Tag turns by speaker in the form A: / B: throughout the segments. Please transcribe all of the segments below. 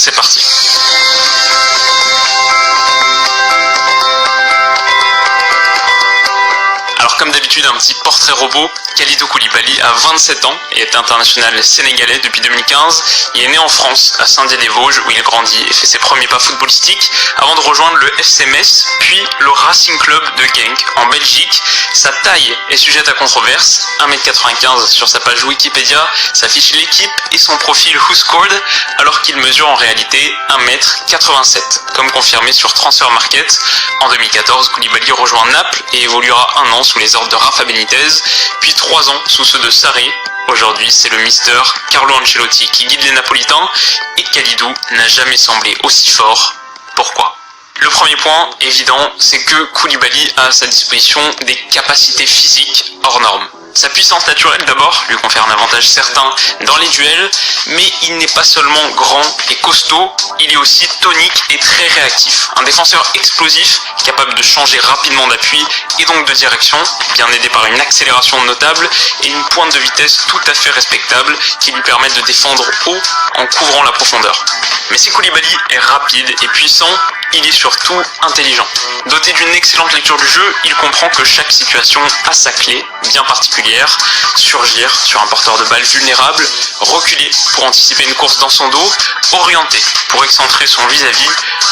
A: c'est parti. Alors comme d'habitude, un petit portrait robot. Kalidou Koulibaly a 27 ans et est international sénégalais depuis 2015. Il est né en France, à Saint-Dié-des-Vosges, où il grandit et fait ses premiers pas footballistiques avant de rejoindre le FC Metz, puis le Racing Club de Genk en Belgique. Sa taille est sujette à controverse. 1m95 sur sa page Wikipédia s'affiche l'équipe et son profil Who Scored, alors qu'il mesure en réalité 1m87, comme confirmé sur Transfer Market. En 2014, Koulibaly rejoint Naples et évoluera un an sous les ordres de Rafa Benitez, puis 3 ans sous ceux de Sarri. Aujourd'hui, c'est le Mister Carlo Ancelotti qui guide les Napolitains et Kalidou n'a jamais semblé aussi fort. Pourquoi ? Le premier point évident, c'est que Koulibaly a à sa disposition des capacités physiques hors normes. Sa puissance naturelle d'abord lui confère un avantage certain dans les duels, mais il n'est pas seulement grand et costaud, il est aussi tonique et très réactif. Un défenseur explosif, capable de changer rapidement d'appui et donc de direction, bien aidé par une accélération notable et une pointe de vitesse tout à fait respectable qui lui permettent de défendre haut en couvrant la profondeur. Mais si Koulibaly est rapide et puissant, il est surtout intelligent. Doté d'une excellente lecture du jeu, il comprend que chaque situation a sa clé bien particulière. Surgir sur un porteur de balle vulnérable, reculer pour anticiper une course dans son dos, orienter pour excentrer son vis-à-vis.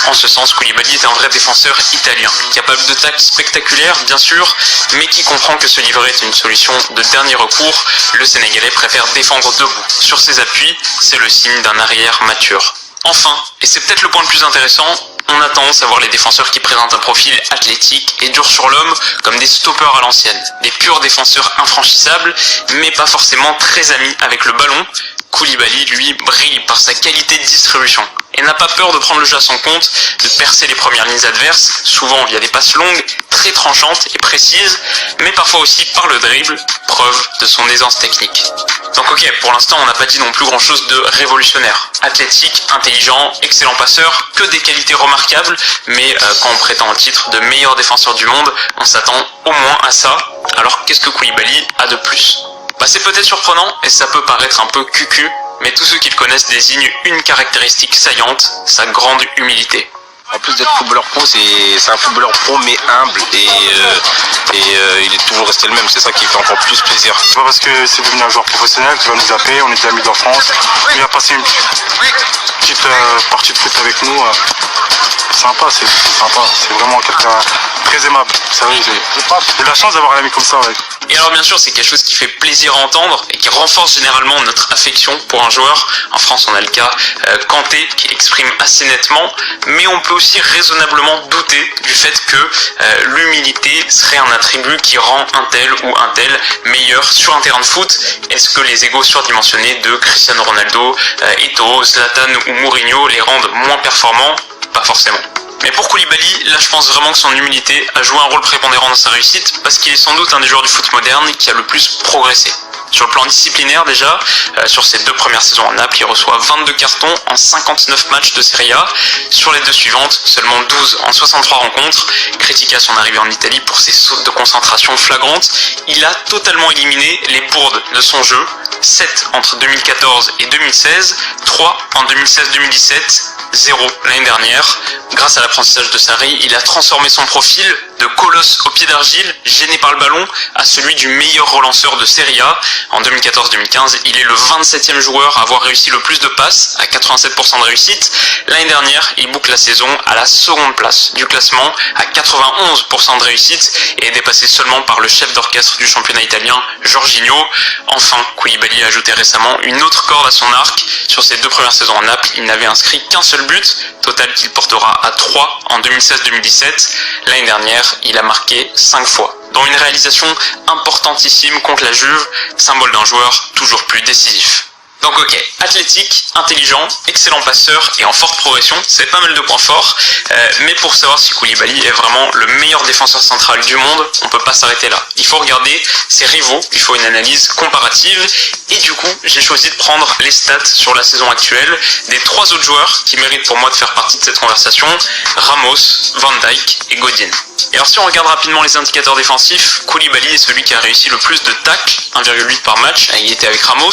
A: En ce sens, Koulibaly est un vrai défenseur italien, capable de tacles spectaculaires bien sûr, mais qui comprend que se livrer est une solution de dernier recours. Le Sénégalais préfère défendre debout. Sur ses appuis, c'est le signe d'un arrière mature. Enfin, et c'est peut-être le point le plus intéressant, on a tendance à voir les défenseurs qui présentent un profil athlétique et dur sur l'homme comme des stoppers à l'ancienne, des purs défenseurs infranchissables, mais pas forcément très amis avec le ballon. Koulibaly, lui, brille par sa qualité de distribution et n'a pas peur de prendre le jeu à son compte, de percer les premières lignes adverses, souvent via des passes longues, très tranchantes et précises, mais parfois aussi par le dribble, preuve de son aisance technique. Donc ok, pour l'instant on n'a pas dit non plus grand chose de révolutionnaire. Athlétique, intelligent, excellent passeur, que des qualités remarquables, mais quand on prétend au titre de meilleur défenseur du monde, on s'attend au moins à ça. Alors qu'est-ce que Koulibaly a de plus ? C'est peut-être surprenant et ça peut paraître un peu cucu, mais tous ceux qui le connaissent désignent une caractéristique saillante, sa grande humilité.
B: En plus d'être footballeur pro, c'est un footballeur pro mais humble et il est toujours resté le même, c'est ça qui fait encore plus plaisir.
C: C'est pas parce que c'est devenu un joueur professionnel qu'il va nous appeler, on est des amis d'enfance, il a passé une petite partie de foot avec nous, sympa, c'est sympa, c'est vraiment quelqu'un très aimable, vous savez, j'ai la chance d'avoir un ami comme ça. Ouais.
A: Et alors bien sûr c'est quelque chose qui fait plaisir à entendre et qui renforce généralement notre affection pour un joueur. En France on a le cas Kanté qui l'exprime assez nettement, mais on peut aussi raisonnablement douter du fait que l'humilité serait un attribut qui rend un tel ou un tel meilleur sur un terrain de foot. Est-ce que les égos surdimensionnés de Cristiano Ronaldo, Eto'o, Zlatan ou Mourinho les rendent moins performants ? Pas forcément. Mais pour Koulibaly, là je pense vraiment que son humilité a joué un rôle prépondérant dans sa réussite parce qu'il est sans doute un des joueurs du foot moderne qui a le plus progressé. Sur le plan disciplinaire déjà, sur ses 2 premières saisons à Naples, il reçoit 22 cartons en 59 matchs de Serie A. Sur les 2 suivantes, seulement 12 en 63 rencontres. Critiqué à son arrivée en Italie pour ses sautes de concentration flagrantes, il a totalement éliminé les bourdes de son jeu. 7 entre 2014 et 2016, 3 en 2016-2017, 0 l'année dernière. Grâce à l'apprentissage de Sarri, il a transformé son profil de colosse au pied d'argile, gêné par le ballon, à celui du meilleur relanceur de Serie A. En 2014-2015, il est le 27e joueur à avoir réussi le plus de passes, à 87% de réussite. L'année dernière, il boucle la saison à la seconde place du classement, à 91% de réussite, et est dépassé seulement par le chef d'orchestre du championnat italien, Jorginho. Enfin, Koulibaly a ajouté récemment une autre corde à son arc. Sur ses 2 premières saisons à Naples, il n'avait inscrit qu'un seul but, total qu'il portera à 3 en 2016-2017. L'année dernière, il a marqué 5 fois, dont une réalisation importantissime contre la Juve, symbole d'un joueur toujours plus décisif. Donc ok, athlétique, intelligent, excellent passeur et en forte progression, c'est pas mal de points forts, mais pour savoir si Koulibaly est vraiment le meilleur défenseur central du monde, on peut pas s'arrêter là. Il faut regarder ses rivaux, il faut une analyse comparative, et du coup j'ai choisi de prendre les stats sur la saison actuelle des 3 autres joueurs qui méritent pour moi de faire partie de cette conversation, Ramos, Van Dijk et Godin. Et alors si on regarde rapidement les indicateurs défensifs, Koulibaly est celui qui a réussi le plus de tacles, 1,8 par match, il était avec Ramos,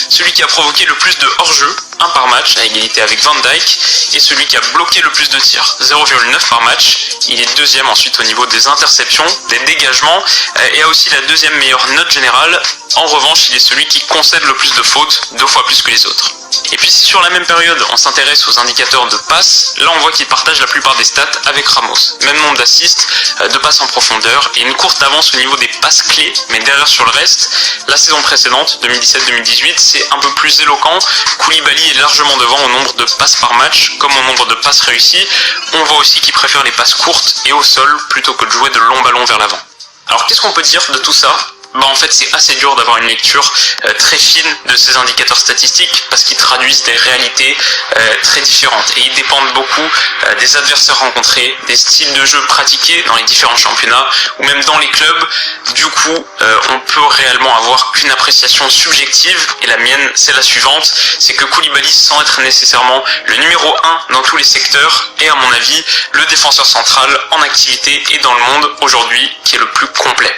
A: celui qui a provoqué le plus de hors-jeu, 1 par match, à égalité avec Van Dijk, et celui qui a bloqué le plus de tirs, 0,9 par match. Il est deuxième ensuite au niveau des interceptions, des dégagements, et a aussi la deuxième meilleure note générale. En revanche, il est celui qui concède le plus de fautes, 2 fois plus que les autres. Et puis si sur la même période on s'intéresse aux indicateurs de passes, là on voit qu'il partage la plupart des stats avec Ramos. Même nombre d'assists, de passes en profondeur et une courte avance au niveau des passes clés, mais derrière sur le reste. La saison précédente, 2017-2018, c'est un peu plus éloquent. Koulibaly est largement devant au nombre de passes par match, comme au nombre de passes réussies. On voit aussi qu'il préfère les passes courtes et au sol plutôt que de jouer de longs ballons vers l'avant. Alors qu'est-ce qu'on peut dire de tout ça ? En fait c'est assez dur d'avoir une lecture très fine de ces indicateurs statistiques parce qu'ils traduisent des réalités très différentes et ils dépendent beaucoup des adversaires rencontrés, des styles de jeu pratiqués dans les différents championnats ou même dans les clubs. Du coup on peut réellement avoir qu'une appréciation subjective et la mienne c'est la suivante, c'est que Koulibaly, sans être nécessairement le numéro 1 dans tous les secteurs, est à mon avis le défenseur central en activité et dans le monde aujourd'hui qui est le plus complet.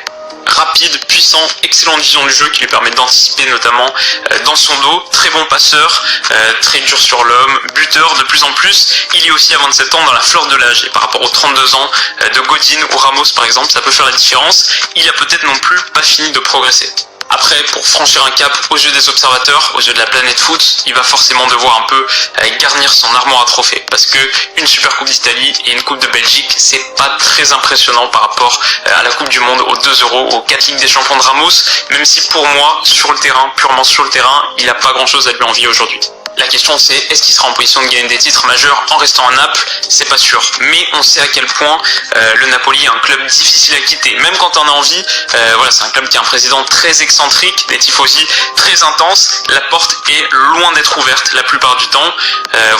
A: Rapide, puissant, excellente vision du jeu qui lui permet d'anticiper notamment dans son dos, très bon passeur, très dur sur l'homme, buteur de plus en plus. Il est aussi à 27 ans dans la fleur de l'âge et par rapport aux 32 ans de Godin ou Ramos par exemple, ça peut faire la différence. Il a peut-être non plus pas fini de progresser. Après, pour franchir un cap aux yeux des observateurs, aux yeux de la planète foot, il va forcément devoir un peu garnir son armoire à trophées. Parce que une Super Coupe d'Italie et une Coupe de Belgique, c'est pas très impressionnant par rapport à la Coupe du Monde, aux 2 Euros, aux 4 Ligues des Champions de Ramos. Même si pour moi, sur le terrain, purement sur le terrain, il n'a pas grand chose à lui envier aujourd'hui. La question c'est, est-ce qu'il sera en position de gagner des titres majeurs en restant à Naples ? C'est pas sûr. Mais on sait à quel point le Napoli est un club difficile à quitter. Même quand on a envie, c'est un club qui a un président très excentrique, des tifosi très intenses. La porte est loin d'être ouverte la plupart du temps.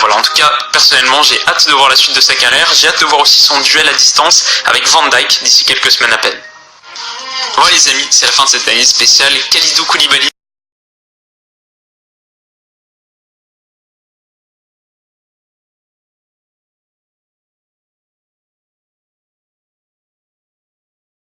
A: En tout cas, personnellement, j'ai hâte de voir la suite de sa carrière. J'ai hâte de voir aussi son duel à distance avec Van Dijk d'ici quelques semaines à peine. Voilà les amis, c'est la fin de cette analyse spéciale Kalidou Koulibaly.